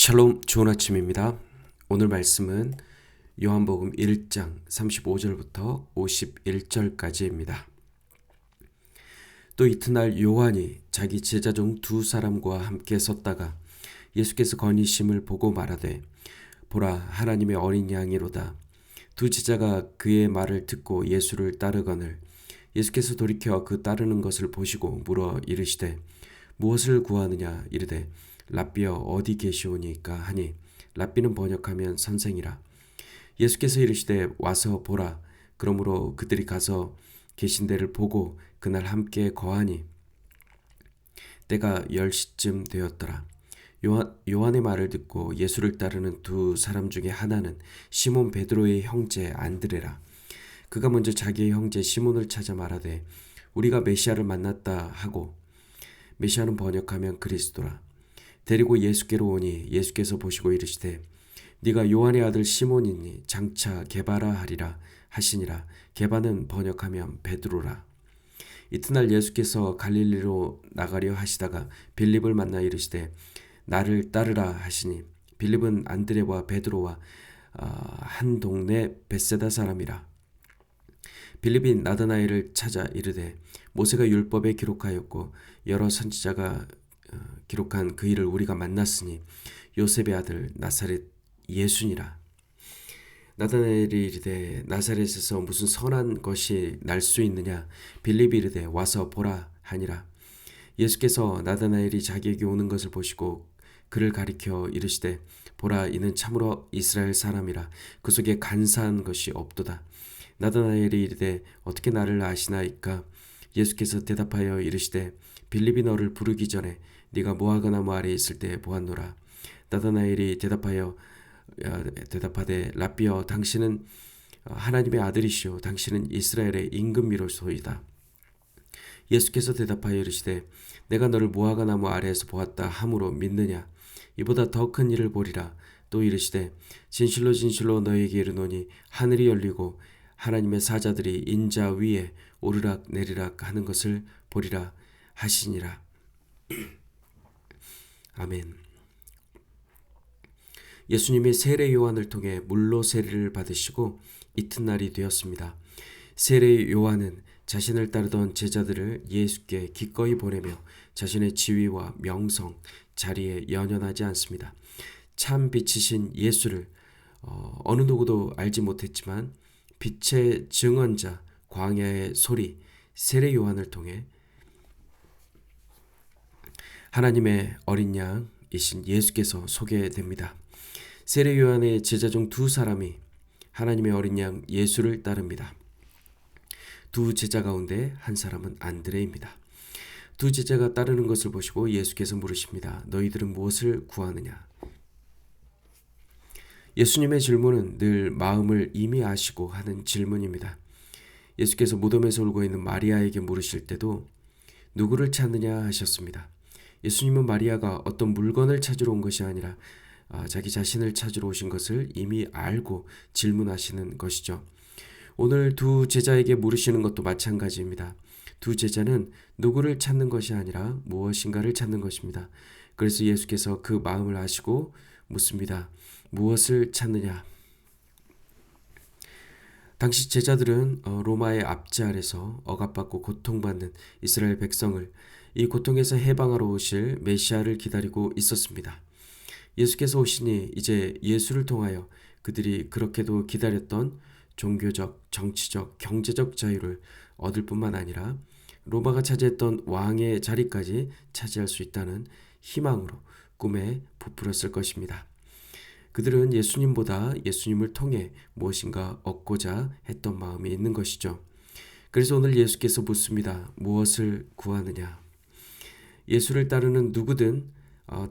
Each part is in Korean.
샬롬, 좋은 아침입니다. 오늘 말씀은 요한복음 1장 35절부터 51절까지입니다. 또 이튿날 요한이 자기 제자 중 두 사람과 함께 섰다가 예수께서 거니심을 보고 말하되 보라, 하나님의 어린 양이로다. 두 제자가 그의 말을 듣고 예수를 따르거늘 예수께서 돌이켜 그 따르는 것을 보시고 물어 이르시되 무엇을 구하느냐 이르되 랍비여 어디 계시오니까 하니 랍비는 번역하면 선생이라. 예수께서 이르시되 와서 보라. 그러므로 그들이 가서 계신 데를 보고 그날 함께 거하니 때가 10시쯤 되었더라. 요한의 말을 듣고 예수를 따르는 두 사람 중에 하나는 시몬 베드로의 형제 안드레라. 그가 먼저 자기의 형제 시몬을 찾아 말하되 우리가 메시아를 만났다 하고, 메시아는 번역하면 그리스도라. 데리고 예수께로 오니 예수께서 보시고 이르시되 네가 요한의 아들 시몬이니 장차 게바라 하리라 하시니라. 게바는 번역하면 베드로라. 이튿날 예수께서 갈릴리로 나가려 하시다가 빌립을 만나 이르시되 나를 따르라 하시니 빌립은 안드레와 베드로와 한 동네 벳세다 사람이라. 빌립이 나다나엘을 찾아 이르되 모세가 율법에 기록하였고 여러 선지자가 기록한 그 일을 우리가 만났으니 요셉의 아들 나사렛 예수니라. 나다나엘이 이르되 나사렛에서 무슨 선한 것이 날 수 있느냐. 빌립이 이르되 와서 보라 하니라. 예수께서 나다나엘이 자기에게 오는 것을 보시고 그를 가리켜 이르시되 보라, 이는 참으로 이스라엘 사람이라. 그 속에 간사한 것이 없도다. 나다나엘이 이르되 어떻게 나를 아시나이까. 예수께서 대답하여 이르시되 빌립이 너를 부르기 전에 네가 무화과나무 아래에 있을 때 보았노라. 나다나엘이 대답하되 랍비여 당신은 하나님의 아들이시오. 당신은 이스라엘의 임금이로소이다. 예수께서 대답하여 이르시되 내가 너를 무화과나무 아래에서 보았다 함으로 믿느냐. 이보다 더 큰 일을 보리라. 또 이르시되 진실로 진실로 너희에게 이르노니 하늘이 열리고 하나님의 사자들이 인자 위에 오르락 내리락 하는 것을 보리라 하시니라. 아멘. 예수님이 세례 요한을 통해 물로 세례를 받으시고 이튿날이 되었습니다. 세례 요한은 자신을 따르던 제자들을 예수께 기꺼이 보내며 자신의 지위와 명성, 자리에 연연하지 않습니다. 참 빛이신 예수를 어느 누구도 알지 못했지만 빛의 증언자, 광야의 소리, 세례 요한을 통해 하나님의 어린 양이신 예수께서 소개됩니다. 세례 요한의 제자 중 두 사람이 하나님의 어린 양 예수를 따릅니다. 두 제자 가운데 한 사람은 안드레입니다. 두 제자가 따르는 것을 보시고 예수께서 물으십니다. 너희들은 무엇을 구하느냐? 예수님의 질문은 늘 마음을 이미 아시고 하는 질문입니다. 예수께서 무덤에서 울고 있는 마리아에게 물으실 때도 누구를 찾느냐 하셨습니다. 예수님은 마리아가 어떤 물건을 찾으러 온 것이 아니라 자기 자신을 찾으러 오신 것을 이미 알고 질문하시는 것이죠. 오늘 두 제자에게 물으시는 것도 마찬가지입니다. 두 제자는 누구를 찾는 것이 아니라 무엇인가를 찾는 것입니다. 그래서 예수께서 그 마음을 아시고 묻습니다. 무엇을 찾느냐? 당시 제자들은 로마의 압제 아래서 억압받고 고통받는 이스라엘 백성을 이 고통에서 해방하러 오실 메시아를 기다리고 있었습니다. 예수께서 오시니 이제 예수를 통하여 그들이 그렇게도 기다렸던 종교적, 정치적, 경제적 자유를 얻을 뿐만 아니라 로마가 차지했던 왕의 자리까지 차지할 수 있다는 희망으로 꿈에 부풀었을 것입니다. 그들은 예수님보다 예수님을 통해 무엇인가 얻고자 했던 마음이 있는 것이죠. 그래서 오늘 예수께서 묻습니다. 무엇을 구하느냐? 예수를 따르는 누구든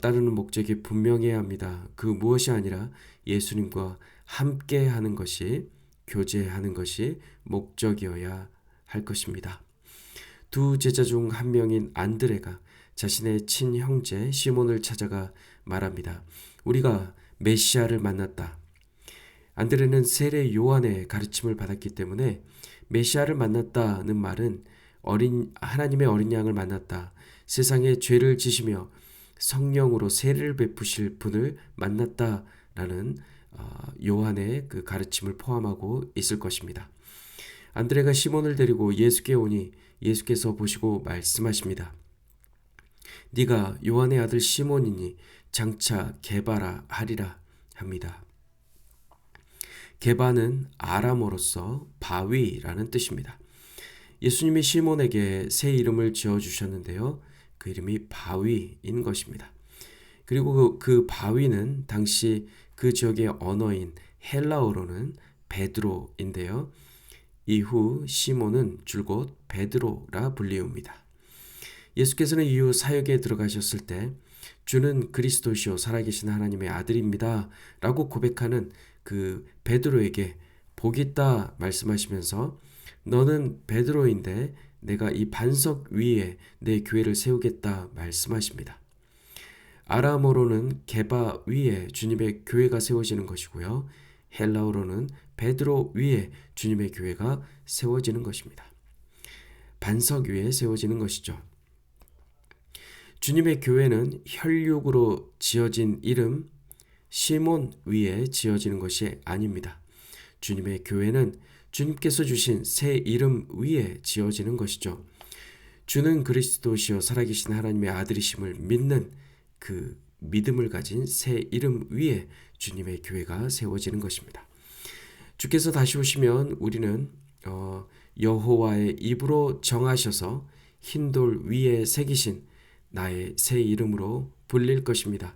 따르는 목적이 분명해야 합니다. 그 무엇이 아니라 예수님과 함께 하는 것이, 교제하는 것이 목적이어야 할 것입니다. 두 제자 중 한 명인 안드레가 자신의 친형제 시몬을 찾아가 말합니다. 우리가 메시아를 만났다. 안드레는 세례 요한의 가르침을 받았기 때문에 메시아를 만났다는 말은 하나님의 어린 양을 만났다. 세상에 죄를 지시며 성령으로 세례를 베푸실 분을 만났다라는 요한의 그 가르침을 포함하고 있을 것입니다. 안드레가 시몬을 데리고 예수께 오니 예수께서 보시고 말씀하십니다. 네가 요한의 아들 시몬이니 장차 게바라 하리라 합니다. 게바는 아람어로서 바위라는 뜻입니다. 예수님이 시몬에게 새 이름을 지어주셨는데요. 그 이름이 바위인 것입니다. 그리고 그 바위는 당시 그 지역의 언어인 헬라어로는 베드로인데요. 이후 시몬은 줄곧 베드로라 불리웁니다. 예수께서는 이후 사역에 들어가셨을 때 주는 그리스도시요 살아계신 하나님의 아들입니다 라고 고백하는 그 베드로에게 복이 있다 말씀하시면서 너는 베드로인데 내가 이 반석 위에 내 교회를 세우겠다 말씀하십니다. 아람어로는 게바 위에 주님의 교회가 세워지는 것이고요. 헬라어로는 베드로 위에 주님의 교회가 세워지는 것입니다. 반석 위에 세워지는 것이죠. 주님의 교회는 혈육으로 지어진 이름 시몬 위에 지어지는 것이 아닙니다. 주님의 교회는 주님께서 주신 새 이름 위에 지어지는 것이죠. 주는 그리스도시요 살아계신 하나님의 아들이심을 믿는 그 믿음을 가진 새 이름 위에 주님의 교회가 세워지는 것입니다. 주께서 다시 오시면 우리는 여호와의 입으로 정하셔서 흰돌 위에 새기신 나의 새 이름으로 불릴 것입니다.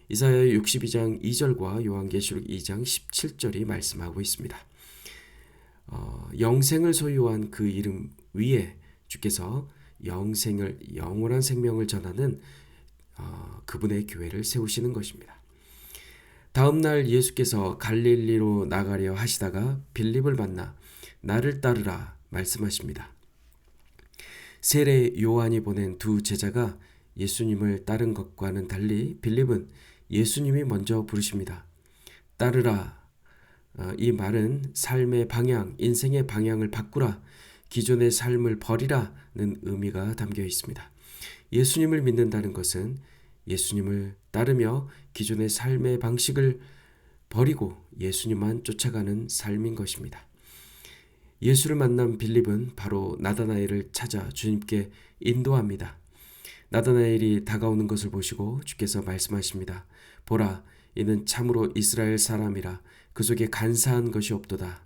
이사야 62장 2절과 요한계시록 2장 17절이 말씀하고 있습니다. 영생을 소유한 그 이름 위에 주께서 영원한 생명을 전하는 그분의 교회를 세우시는 것입니다. 다음 날 예수께서 갈릴리로 나가려 하시다가 빌립을 만나 나를 따르라 말씀하십니다. 세례 요한이 보낸 두 제자가 예수님을 따른 것과는 달리 빌립은 예수님이 먼저 부르십니다. 따르라. 이 말은 삶의 방향, 인생의 방향을 바꾸라, 기존의 삶을 버리라는 의미가 담겨 있습니다. 예수님을 믿는다는 것은 예수님을 따르며 기존의 삶의 방식을 버리고 예수님만 쫓아가는 삶인 것입니다. 예수를 만난 빌립은 바로 나다나엘을 찾아 주님께 인도합니다. 나다나엘이 다가오는 것을 보시고 주께서 말씀하십니다. 보라, 이는 참으로 이스라엘 사람이라 그 속에 간사한 것이 없도다.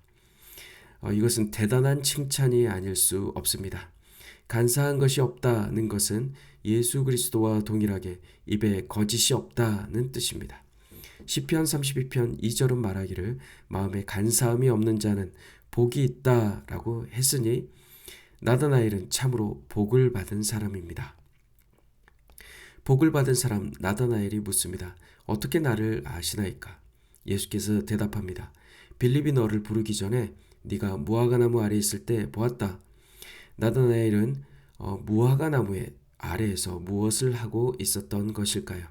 이것은 대단한 칭찬이 아닐 수 없습니다. 간사한 것이 없다는 것은 예수 그리스도와 동일하게 입에 거짓이 없다는 뜻입니다. 시편 32편 2절은 말하기를 마음에 간사함이 없는 자는 복이 있다라고 했으니 나다나엘은 참으로 복을 받은 사람입니다. 복을 받은 사람 나다나엘이 묻습니다. 어떻게 나를 아시나이까? 예수께서 대답합니다. 빌립이 너를 부르기 전에 네가 무화과 나무 아래 있을 때 보았다. 나다나엘은 무화과 나무의 아래에서 무엇을 하고 있었던 것일까요?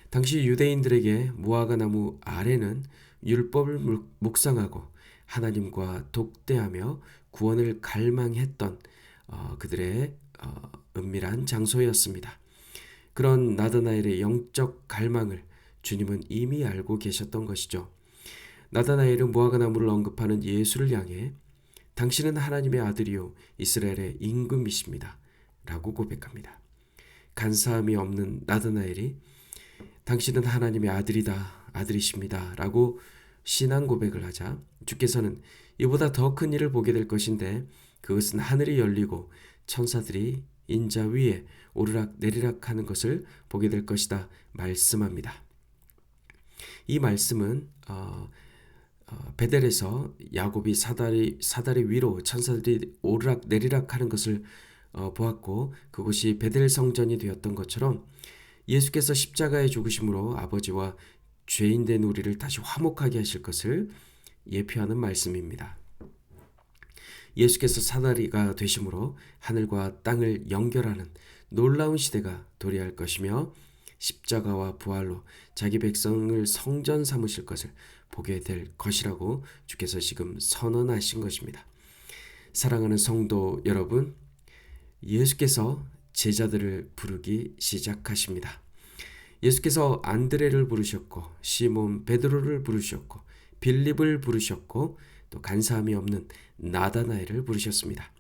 당시 유대인들에게 무화과 나무 아래는 율법을 묵상하고 하나님과 독대하며 구원을 갈망했던 그들의 은밀한 장소였습니다. 그런 나다나엘의 영적 갈망을 주님은 이미 알고 계셨던 것이죠. 나다나엘은 무화과 나무를 언급하는 예수를 향해 당신은 하나님의 아들이요 이스라엘의 임금이십니다 라고 고백합니다. 간사함이 없는 나다나엘이 당신은 하나님의 아들이십니다 라고 신앙 고백을 하자 주께서는 이보다 더 큰 일을 보게 될 것인데 그것은 하늘이 열리고 천사들이 인자 위에 오르락 내리락 하는 것을 보게 될 것이다 말씀합니다. 이 말씀은 베델에서 야곱이 사다리 위로 천사들이 오르락 내리락 하는 것을 보았고 그곳이 베델 성전이 되었던 것처럼 예수께서 십자가의 죽으심으로 아버지와 죄인된 우리를 다시 화목하게 하실 것을 예표하는 말씀입니다. 예수께서 사다리가 되심으로 하늘과 땅을 연결하는 놀라운 시대가 도래할 것이며 십자가와 부활로 자기 백성을 성전 삼으실 것을 보게 될 것이라고 주께서 지금 선언하신 것입니다. 사랑하는 성도 여러분, 예수께서 제자들을 부르기 시작하십니다. 예수께서 안드레를 부르셨고 시몬 베드로를 부르셨고 빌립을 부르셨고 또 간사함이 없는 나다나엘을 부르셨습니다.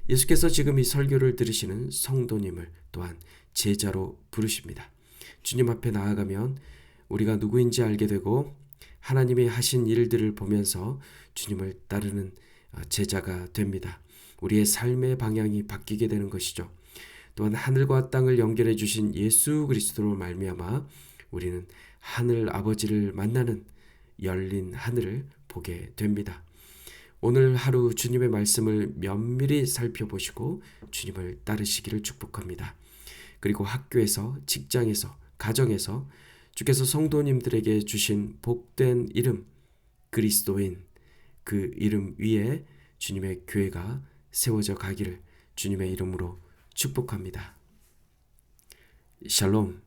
예수께서 지금 이 설교를 들으시는 성도님을 또한 제자로 부르십니다. 주님 앞에 나아가면 우리가 누구인지 알게 되고 하나님이 하신 일들을 보면서 주님을 따르는 제자가 됩니다. 우리의 삶의 방향이 바뀌게 되는 것이죠. 또한 하늘과 땅을 연결해 주신 예수 그리스도로 말미암아 우리는 하늘 아버지를 만나는 열린 하늘을 보게 됩니다. 오늘 하루 주님의 말씀을 면밀히 살펴보시고 주님을 따르시기를 축복합니다. 그리고 학교에서, 직장에서, 가정에서 주께서 성도님들에게 주신 복된 이름 그리스도인, 그 이름 위에 주님의 교회가 세워져 가기를 주님의 이름으로 축복합니다. 샬롬.